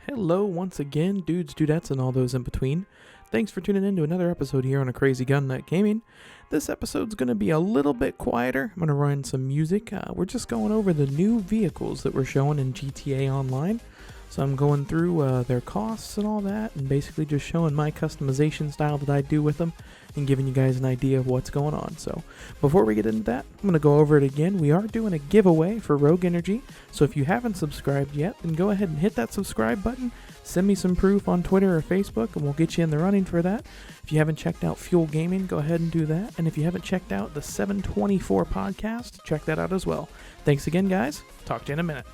Hello once again, dudes, dudettes, and all those in between. Thanks for tuning in to another episode here on A Crazy Gun Nut Gaming. This episode's going to be a little bit quieter. I'm going to run some music. We're just going over the new vehicles that we're showing in GTA Online. So I'm going through their costs and all that, and basically just showing my customization style that I do with them, and giving you guys an idea of what's going on. So before we get into that, I'm going to go over it again. We are doing a giveaway for Rogue Energy, so if you haven't subscribed yet, then go ahead and hit that subscribe button. Send me some proof on Twitter or Facebook, and we'll get you in the running for that. If you haven't checked out Fuel Gaming, go ahead and do that. And if you haven't checked out the 724 podcast, check that out as well. Thanks again, guys. Talk to you in a minute.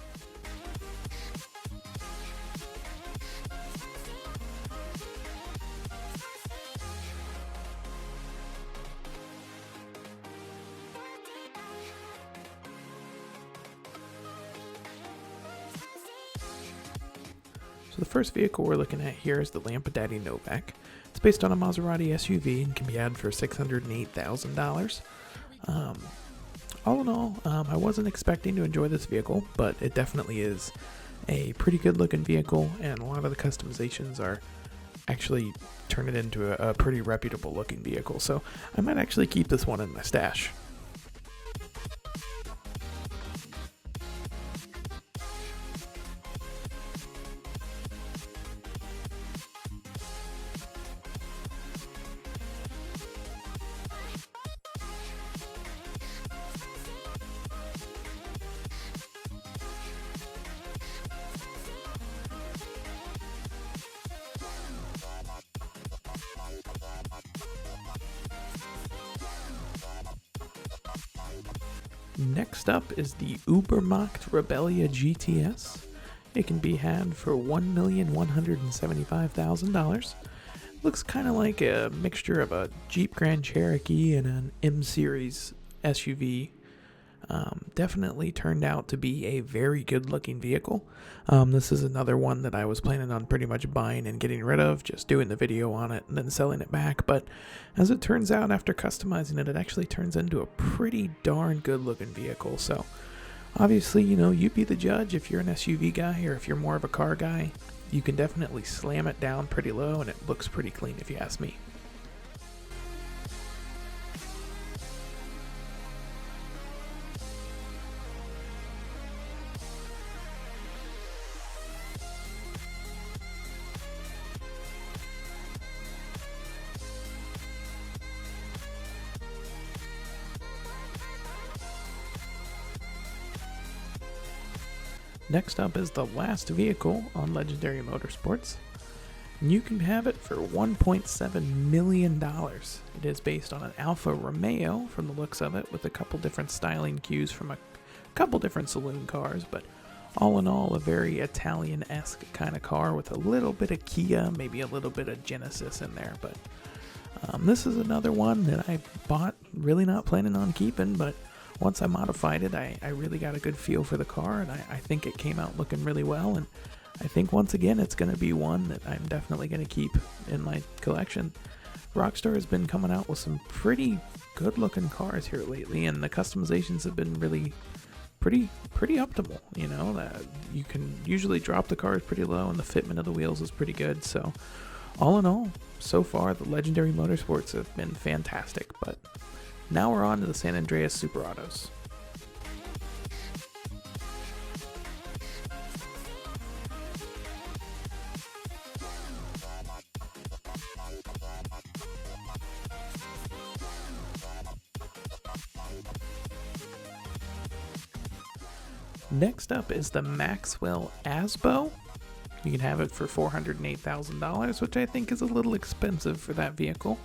So the first vehicle we're looking at here is the Lampadaddy Novak. It's based on a Maserati SUV and can be had for $608,000. All in all, I wasn't expecting to enjoy this vehicle, but it definitely is a pretty good looking vehicle, and a lot of the customizations are actually turn it into a pretty reputable looking vehicle. So I might actually keep this one in my stash. Next up is the Ubermacht Rebellia GTS. It can be had for $1,175,000. Looks kind of like a mixture of a Jeep Grand Cherokee and an M-Series SUV. Definitely turned out to be a very good looking vehicle. This is another one that I was planning on pretty much buying and getting rid of, just doing the video on it and then selling it back. But as it turns out, after customizing it, it actually turns into a pretty darn good looking vehicle. So obviously, you be the judge. If you're an SUV guy or if you're more of a car guy, you can definitely slam it down pretty low and it looks pretty clean if you ask me. Next up is the last vehicle on Legendary Motorsports. You can have it for $1.7 million. It is based on an Alfa Romeo from the looks of it, with a couple different styling cues from a couple different saloon cars, but all in all, a very Italian-esque kind of car with a little bit of Kia, maybe a little bit of Genesis in there. But this is another one that I bought, really not planning on keeping, but once I modified it, I really got a good feel for the car, and I think it came out looking really well, and I think once again it's going to be one that I'm definitely going to keep in my collection. Rockstar has been coming out with some pretty good looking cars here lately, and the customizations have been really pretty optimal. You can usually drop the cars pretty low, and the fitment of the wheels is pretty good. So all in all, so far the Legendary Motorsports have been fantastic. But now we're on to the San Andreas Super Autos. Next up is the Maxwell Asbo. You can have it for $408,000, which I think is a little expensive for that vehicle.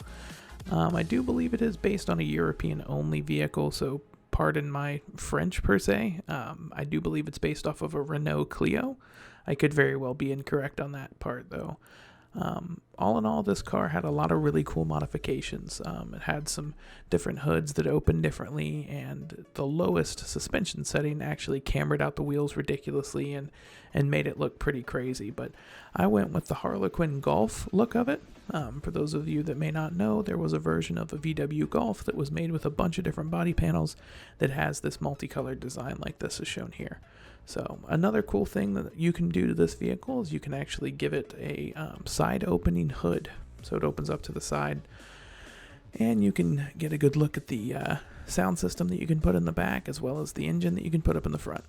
I do believe it is based on a European-only vehicle, so pardon my French per se. I do believe it's based off of a Renault Clio. I could very well be incorrect on that part, though. All in all, this car had a lot of really cool modifications. It had some different hoods that opened differently, and the lowest suspension setting actually cambered out the wheels ridiculously and made it look pretty crazy. But I went with the Harlequin Golf look of it. For those of you that may not know, there was a version of a VW Golf that was made with a bunch of different body panels that has this multicolored design like this is shown here. So another cool thing that you can do to this vehicle is you can actually give it a side opening hood. So it opens up to the side, and you can get a good look at the sound system that you can put in the back, as well as the engine that you can put up in the front.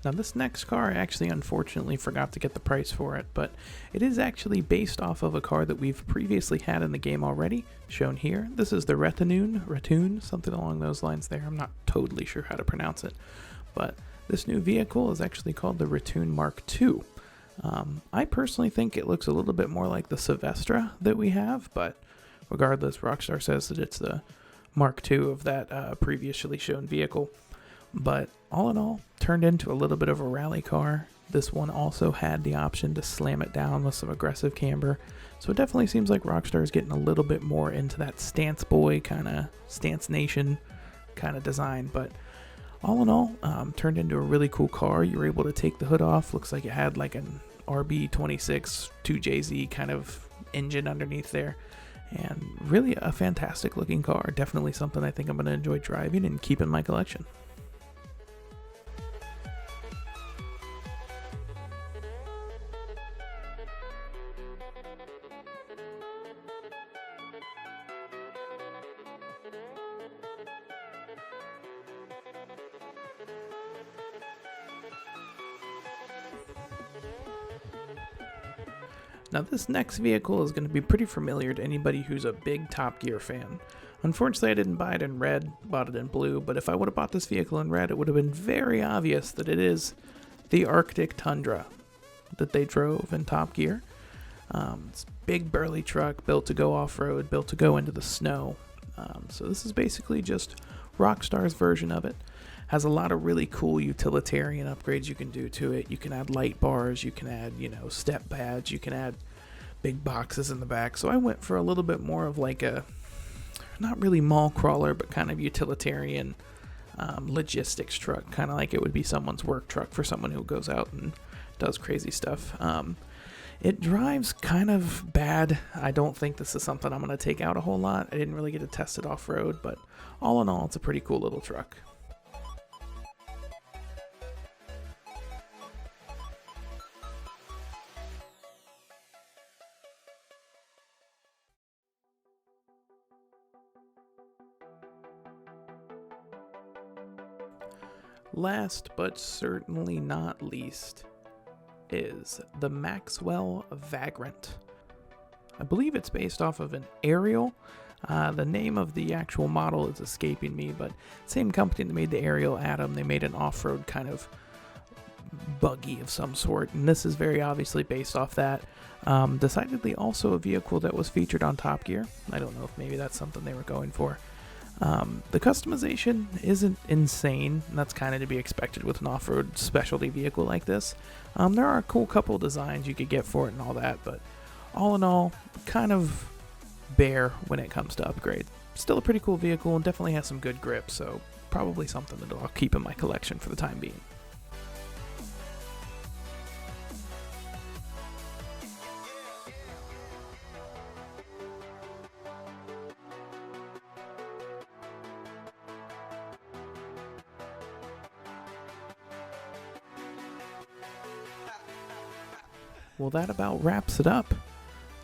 Now this next car, I actually unfortunately forgot to get the price for it, but it is actually based off of a car that we've previously had in the game already, shown here. This is the Ratoon, something along those lines there. I'm not totally sure how to pronounce it, but this new vehicle is actually called the Ratoon Mark II. I personally think it looks a little bit more like the Silvestra that we have, but regardless, Rockstar says that it's the Mark II of that previously shown vehicle. But all in all, turned into a little bit of a rally car. This one also had the option to slam it down with some aggressive camber. So it definitely seems like Rockstar is getting a little bit more into that stance boy kind of, stance nation kind of design. But all in all, turned into a really cool car. You were able to take the hood off. Looks like it had like an RB26 2JZ kind of engine underneath there. And really a fantastic looking car. Definitely something I think I'm going to enjoy driving and keep in my collection. Now this next vehicle is going to be pretty familiar to anybody who's a big Top Gear fan. Unfortunately, I didn't buy it in red, bought it in blue, but if I would have bought this vehicle in red, it would have been very obvious that it is the Arctic Tundra that they drove in Top Gear. It's a big burly truck, built to go off-road, built to go into the snow. So this is basically just Rockstar's version of it. Has a lot of really cool utilitarian upgrades you can do to it. You can add light bars, you can add, step pads, you can add big boxes in the back. So I went for a little bit more of like a, not really mall crawler, but kind of utilitarian logistics truck, kind of like it would be someone's work truck for someone who goes out and does crazy stuff. It drives kind of bad. I don't think this is something I'm going to take out a whole lot. I didn't really get to test it off-road, but all in all, it's a pretty cool little truck. Last but certainly not least is the Maxwell Vagrant. I believe it's based off of an Ariel. The name of the actual model is escaping me, but same company that made the Ariel Atom, they made an off-road kind of buggy of some sort, and this is very obviously based off that. Decidedly also a vehicle that was featured on Top Gear. I don't know if maybe that's something they were going for. The customization isn't insane, and that's kind of to be expected with an off-road specialty vehicle like this. There are a cool couple designs you could get for it and all that, but all in all, kind of bare when it comes to upgrade. Still a pretty cool vehicle and definitely has some good grip, so probably something that I'll keep in my collection for the time being. Well, that about wraps it up.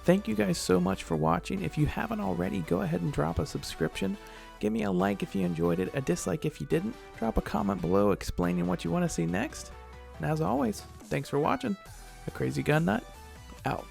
Thank you guys so much for watching. If you haven't already, go ahead and drop a subscription. Give me a like if you enjoyed it, a dislike if you didn't. Drop a comment below explaining what you want to see next. And as always, thanks for watching. A Crazy Gun Nut, out.